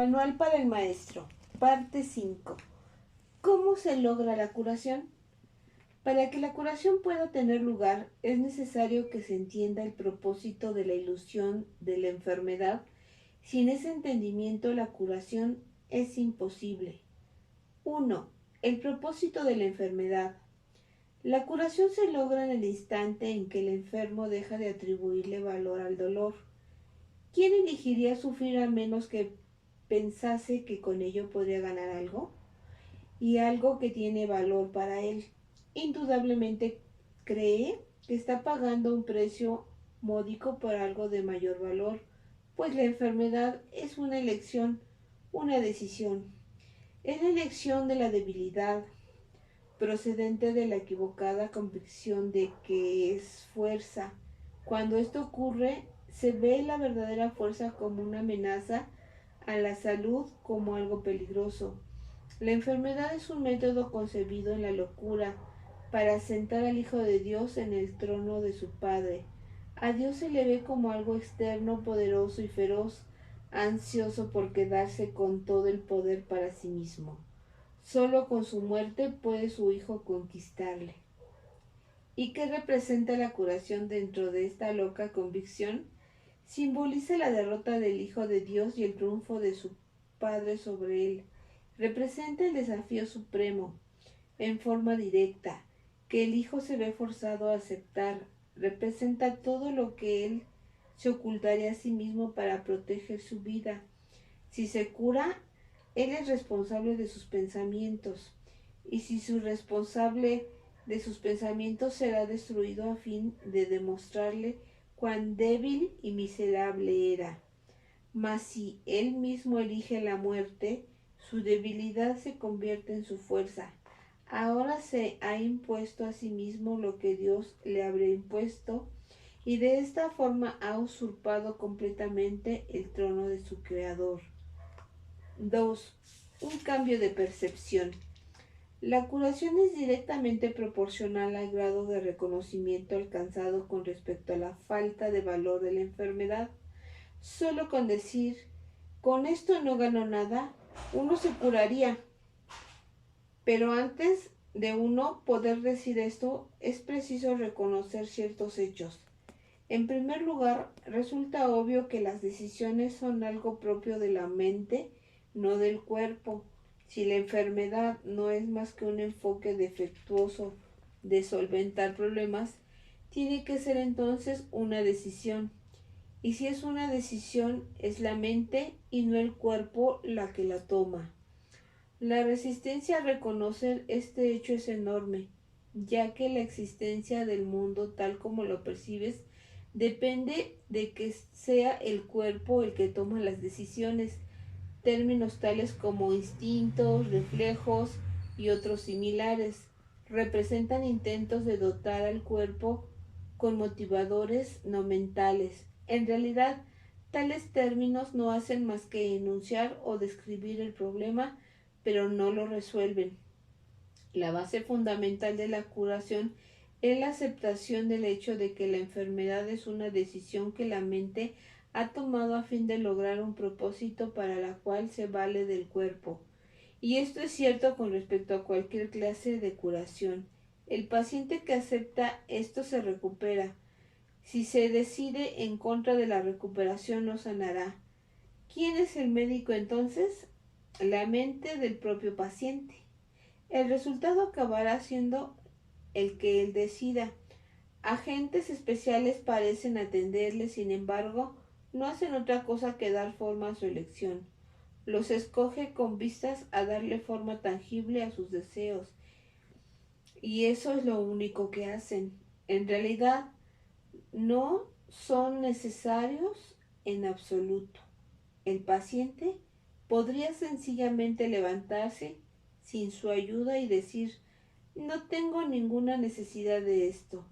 Manual para el maestro, parte 5. ¿Cómo se logra la curación? Para que la curación pueda tener lugar, es necesario que se entienda el propósito de la ilusión de la enfermedad. Sin ese entendimiento, la curación es imposible. 1. El propósito de la enfermedad. La curación se logra en el instante en que el enfermo deja de atribuirle valor al dolor. ¿Quién elegiría sufrir a menos que pensase que con ello podría ganar algo? Y algo que tiene valor para él. Indudablemente cree que está pagando un precio módico por algo de mayor valor, pues la enfermedad es una elección, una decisión. Es la elección de la debilidad, procedente de la equivocada convicción de que es fuerza. Cuando esto ocurre, se ve la verdadera fuerza como una amenaza a la salud, como algo peligroso. La enfermedad es un método concebido en la locura para sentar al Hijo de Dios en el trono de su Padre. A Dios se le ve como algo externo, poderoso y feroz, ansioso por quedarse con todo el poder para sí mismo. Solo con su muerte puede su Hijo conquistarle. ¿Y qué representa la curación dentro de esta loca convicción? Simboliza la derrota del Hijo de Dios y el triunfo de su Padre sobre él. Representa el desafío supremo, en forma directa, que el Hijo se ve forzado a aceptar. Representa todo lo que él se ocultaría a sí mismo para proteger su vida. Si se cura, él es responsable de sus pensamientos, y si su responsable de sus pensamientos será destruido a fin de demostrarle cuán débil y miserable era. Mas si él mismo elige la muerte, su debilidad se convierte en su fuerza. Ahora se ha impuesto a sí mismo lo que Dios le habría impuesto, y de esta forma ha usurpado completamente el trono de su Creador. 2. Un cambio de percepción. La curación es directamente proporcional al grado de reconocimiento alcanzado con respecto a la falta de valor de la enfermedad. Solo con decir, con esto no gano nada, uno se curaría. Pero antes de uno poder decir esto, es preciso reconocer ciertos hechos. En primer lugar, resulta obvio que las decisiones son algo propio de la mente, no del cuerpo. Si la enfermedad no es más que un enfoque defectuoso de solventar problemas, tiene que ser entonces una decisión. Y si es una decisión, es la mente y no el cuerpo la que la toma. La resistencia a reconocer este hecho es enorme, ya que la existencia del mundo tal como lo percibes depende de que sea el cuerpo el que toma las decisiones. Términos tales como instintos, reflejos y otros similares representan intentos de dotar al cuerpo con motivadores no mentales. En realidad, tales términos no hacen más que enunciar o describir el problema, pero no lo resuelven. La base fundamental de la curación es la aceptación del hecho de que la enfermedad es una decisión que la mente ha tomado a fin de lograr un propósito para la cual se vale del cuerpo. Y esto es cierto con respecto a cualquier clase de curación. El paciente que acepta esto se recupera. Si se decide en contra de la recuperación, no sanará. ¿Quién es el médico entonces? La mente del propio paciente. El resultado acabará siendo el que él decida. Agentes especiales parecen atenderle, sin embargo, no hacen otra cosa que dar forma a su elección. Los escoge con vistas a darle forma tangible a sus deseos, y eso es lo único que hacen. En realidad, no son necesarios en absoluto. El paciente podría sencillamente levantarse sin su ayuda y decir, no tengo ninguna necesidad de esto.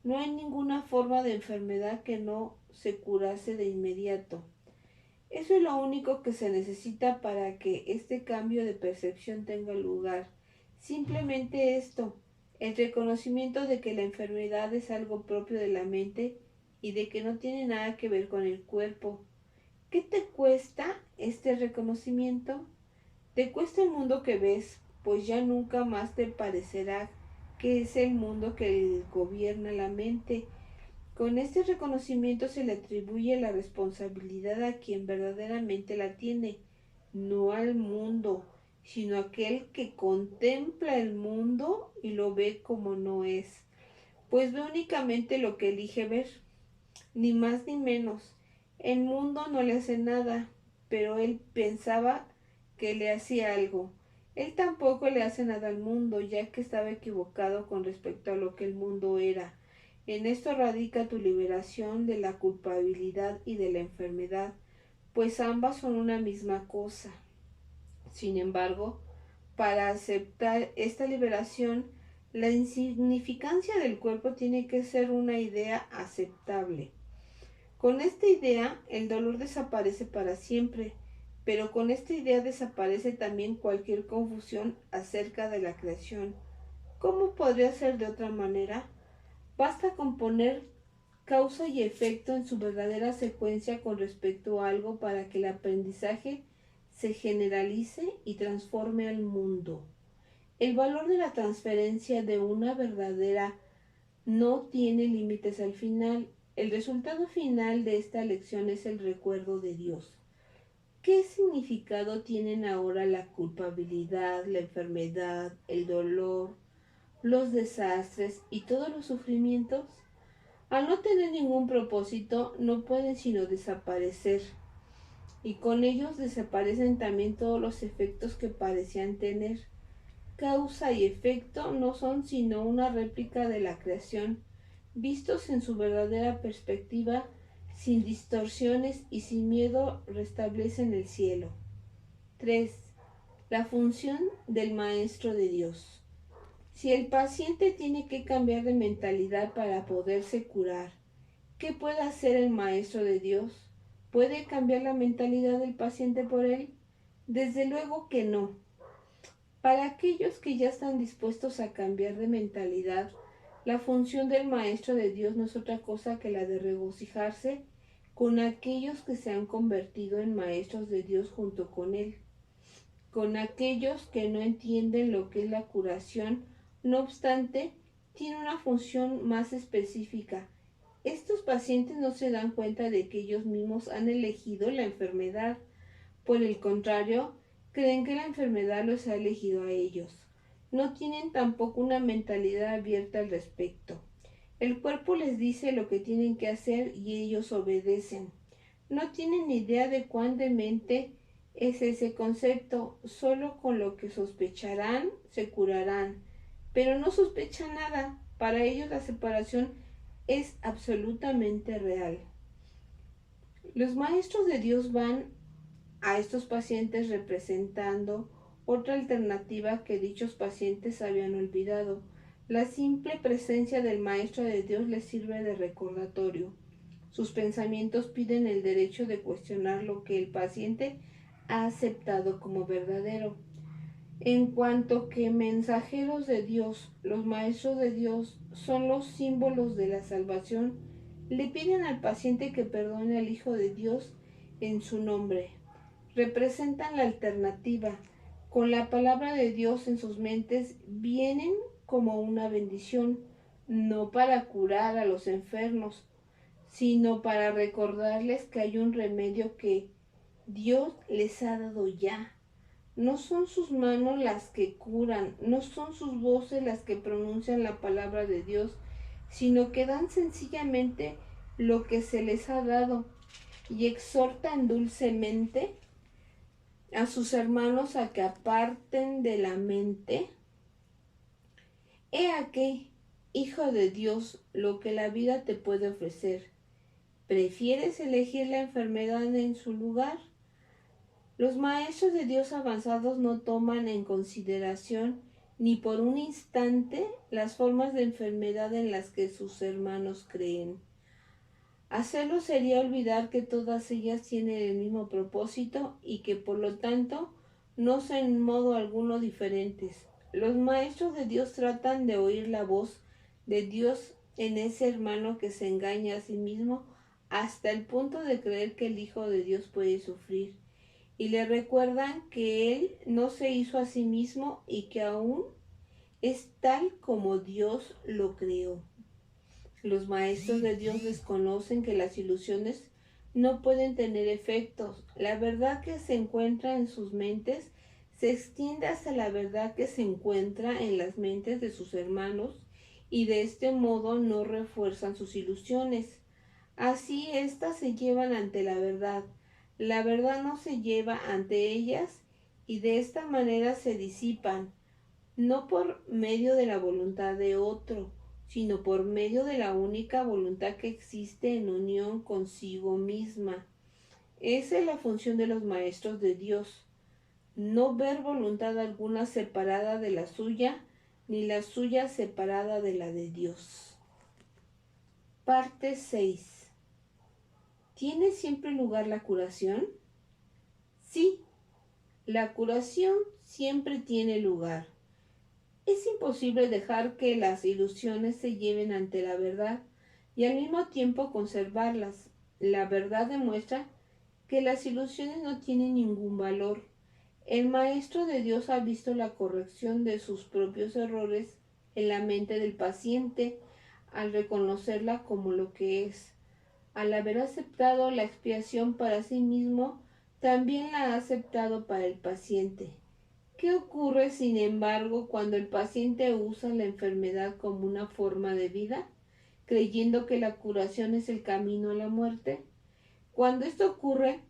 No hay ninguna forma de enfermedad que no se curase de inmediato. Eso es lo único que se necesita para que este cambio de percepción tenga lugar. Simplemente esto, el reconocimiento de que la enfermedad es algo propio de la mente y de que no tiene nada que ver con el cuerpo. ¿Qué te cuesta este reconocimiento? Te cuesta el mundo que ves, pues ya nunca más te parecerá que es el mundo que gobierna la mente. Con este reconocimiento se le atribuye la responsabilidad a quien verdaderamente la tiene, no al mundo, sino a aquel que contempla el mundo y lo ve como no es, pues ve únicamente lo que elige ver, ni más ni menos. El mundo no le hace nada, pero él pensaba que le hacía algo. Él tampoco le hace nada al mundo, ya que estaba equivocado con respecto a lo que el mundo era. En esto radica tu liberación de la culpabilidad y de la enfermedad, pues ambas son una misma cosa. Sin embargo, para aceptar esta liberación, la insignificancia del cuerpo tiene que ser una idea aceptable. Con esta idea, el dolor desaparece para siempre, pero con esta idea desaparece también cualquier confusión acerca de la creación. ¿Cómo podría ser de otra manera? Basta con poner causa y efecto en su verdadera secuencia con respecto a algo para que el aprendizaje se generalice y transforme al mundo. El valor de la transferencia de una verdadera no tiene límites al final. El resultado final de esta lección es el recuerdo de Dios. ¿Qué significado tienen ahora la culpabilidad, la enfermedad, el dolor, los desastres y todos los sufrimientos? Al no tener ningún propósito, no pueden sino desaparecer, y con ellos desaparecen también todos los efectos que parecían tener. Causa y efecto no son sino una réplica de la creación, vistos en su verdadera perspectiva, sin distorsiones y sin miedo restablecen el cielo. 3. La función del Maestro de Dios. Si el paciente tiene que cambiar de mentalidad para poderse curar, ¿qué puede hacer el Maestro de Dios? ¿Puede cambiar la mentalidad del paciente por él? Desde luego que no. Para aquellos que ya están dispuestos a cambiar de mentalidad, la función del Maestro de Dios no es otra cosa que la de regocijarse con aquellos que se han convertido en maestros de Dios junto con Él, con aquellos que no entienden lo que es la curación. No obstante, tiene una función más específica. Estos pacientes no se dan cuenta de que ellos mismos han elegido la enfermedad. Por el contrario, creen que la enfermedad los ha elegido a ellos. No tienen tampoco una mentalidad abierta al respecto. El cuerpo les dice lo que tienen que hacer y ellos obedecen. No tienen ni idea de cuán demente es ese concepto. Solo con lo que sospecharán se curarán. Pero no sospechan nada. Para ellos la separación es absolutamente real. Los maestros de Dios van a estos pacientes representando otra alternativa que dichos pacientes habían olvidado. La simple presencia del Maestro de Dios les sirve de recordatorio. Sus pensamientos piden el derecho de cuestionar lo que el paciente ha aceptado como verdadero. En cuanto que mensajeros de Dios, los maestros de Dios son los símbolos de la salvación, le piden al paciente que perdone al Hijo de Dios en su nombre. Representan la alternativa. Con la palabra de Dios en sus mentes vienen como una bendición, no para curar a los enfermos, sino para recordarles que hay un remedio que Dios les ha dado ya. No son sus manos las que curan, no son sus voces las que pronuncian la palabra de Dios, sino que dan sencillamente lo que se les ha dado y exhortan dulcemente a sus hermanos a que aparten de la mente. He aquí, Hijo de Dios, lo que la vida te puede ofrecer. ¿Prefieres elegir la enfermedad en su lugar? Los maestros de Dios avanzados no toman en consideración ni por un instante las formas de enfermedad en las que sus hermanos creen. Hacerlo sería olvidar que todas ellas tienen el mismo propósito y que por lo tanto no son en modo alguno diferentes. Los maestros de Dios tratan de oír la voz de Dios en ese hermano que se engaña a sí mismo hasta el punto de creer que el Hijo de Dios puede sufrir, y le recuerdan que Él no se hizo a sí mismo y que aún es tal como Dios lo creó. Los maestros de Dios desconocen que las ilusiones no pueden tener efectos. La verdad que se encuentra en sus mentes se extiende hasta la verdad que se encuentra en las mentes de sus hermanos, y de este modo no refuerzan sus ilusiones. Así éstas se llevan ante la verdad no se lleva ante ellas, y de esta manera se disipan, no por medio de la voluntad de otro, sino por medio de la única voluntad que existe en unión consigo misma. Esa es la función de los maestros de Dios, no ver voluntad alguna separada de la suya, ni la suya separada de la de Dios. Parte 6. ¿Tiene siempre lugar la curación? Sí, la curación siempre tiene lugar. Es imposible dejar que las ilusiones se lleven ante la verdad y al mismo tiempo conservarlas. La verdad demuestra que las ilusiones no tienen ningún valor. El Maestro de Dios ha visto la corrección de sus propios errores en la mente del paciente al reconocerla como lo que es. Al haber aceptado la expiación para sí mismo, también la ha aceptado para el paciente. ¿Qué ocurre, sin embargo, cuando el paciente usa la enfermedad como una forma de vida, creyendo que la curación es el camino a la muerte? Cuando esto ocurre,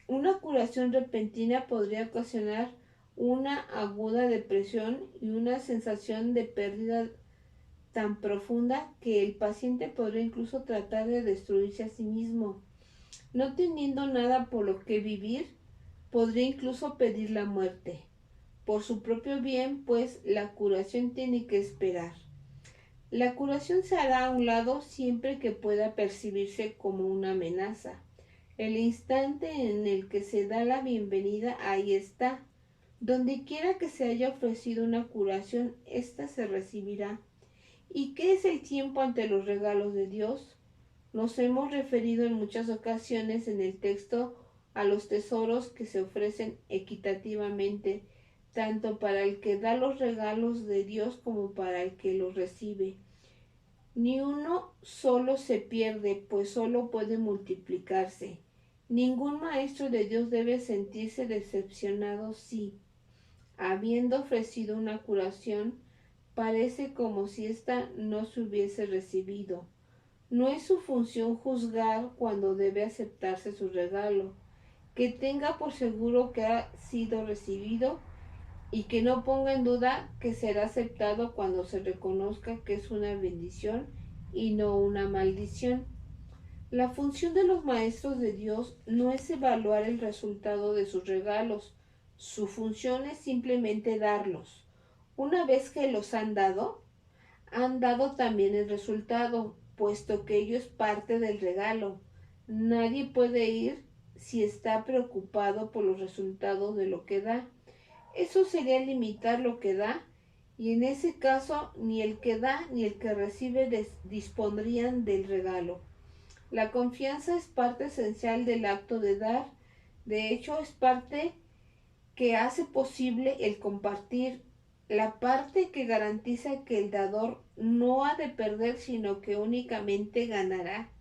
una curación repentina podría ocasionar una aguda depresión y una sensación de pérdida tan profunda que el paciente podría incluso tratar de destruirse a sí mismo. No teniendo nada por lo que vivir, podría incluso pedir la muerte. Por su propio bien, pues, la curación tiene que esperar. La curación se hará a un lado siempre que pueda percibirse como una amenaza. El instante en el que se da la bienvenida, ahí está. Donde quiera que se haya ofrecido una curación, ésta se recibirá. ¿Y qué es el tiempo ante los regalos de Dios? Nos hemos referido en muchas ocasiones en el texto a los tesoros que se ofrecen equitativamente, tanto para el que da los regalos de Dios como para el que los recibe. Ni uno solo se pierde, pues solo puede multiplicarse. Ningún maestro de Dios debe sentirse decepcionado si, habiendo ofrecido una curación, parece como si ésta no se hubiese recibido. No es su función juzgar cuando debe aceptarse su regalo. Que tenga por seguro que ha sido recibido y que no ponga en duda que será aceptado cuando se reconozca que es una bendición y no una maldición. La función de los maestros de Dios no es evaluar el resultado de sus regalos. Su función es simplemente darlos. Una vez que los han dado también el resultado, puesto que ello es parte del regalo. Nadie puede ir si está preocupado por los resultados de lo que da. Eso sería limitar lo que da, y en ese caso ni el que da ni el que recibe dispondrían del regalo. La confianza es parte esencial del acto de dar. De hecho, es parte que hace posible el compartir, la parte que garantiza que el dador no ha de perder, sino que únicamente ganará.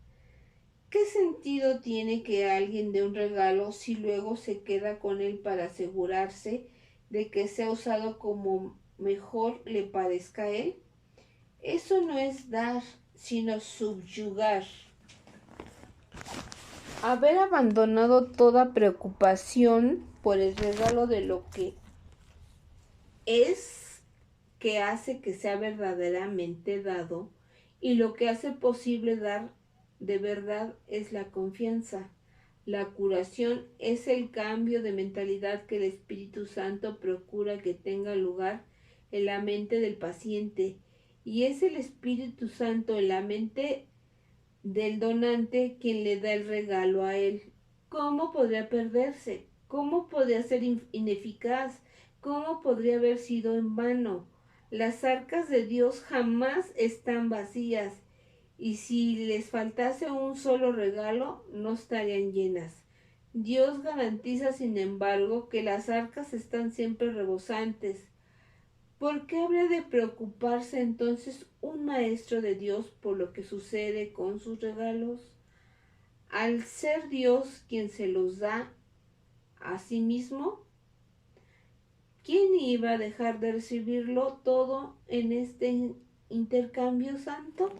¿Qué sentido tiene que alguien dé un regalo si luego se queda con él para asegurarse de que sea usado como mejor le parezca a él? Eso no es dar, sino subyugar. Haber abandonado toda preocupación por el regalo de lo que es que hace que sea verdaderamente dado, y lo que hace posible dar de verdad es la confianza. La curación es el cambio de mentalidad que el Espíritu Santo procura que tenga lugar en la mente del paciente, y es el Espíritu Santo en la mente del donante quien le da el regalo a él. ¿Cómo podría perderse? ¿Cómo podría ser ineficaz? ¿Cómo podría haber sido en vano? Las arcas de Dios jamás están vacías, y si les faltase un solo regalo, no estarían llenas. Dios garantiza, sin embargo, que las arcas están siempre rebosantes. ¿Por qué habría de preocuparse entonces un maestro de Dios por lo que sucede con sus regalos? Al ser Dios quien se los da a sí mismo, ¿quién iba a dejar de recibirlo todo en este intercambio santo?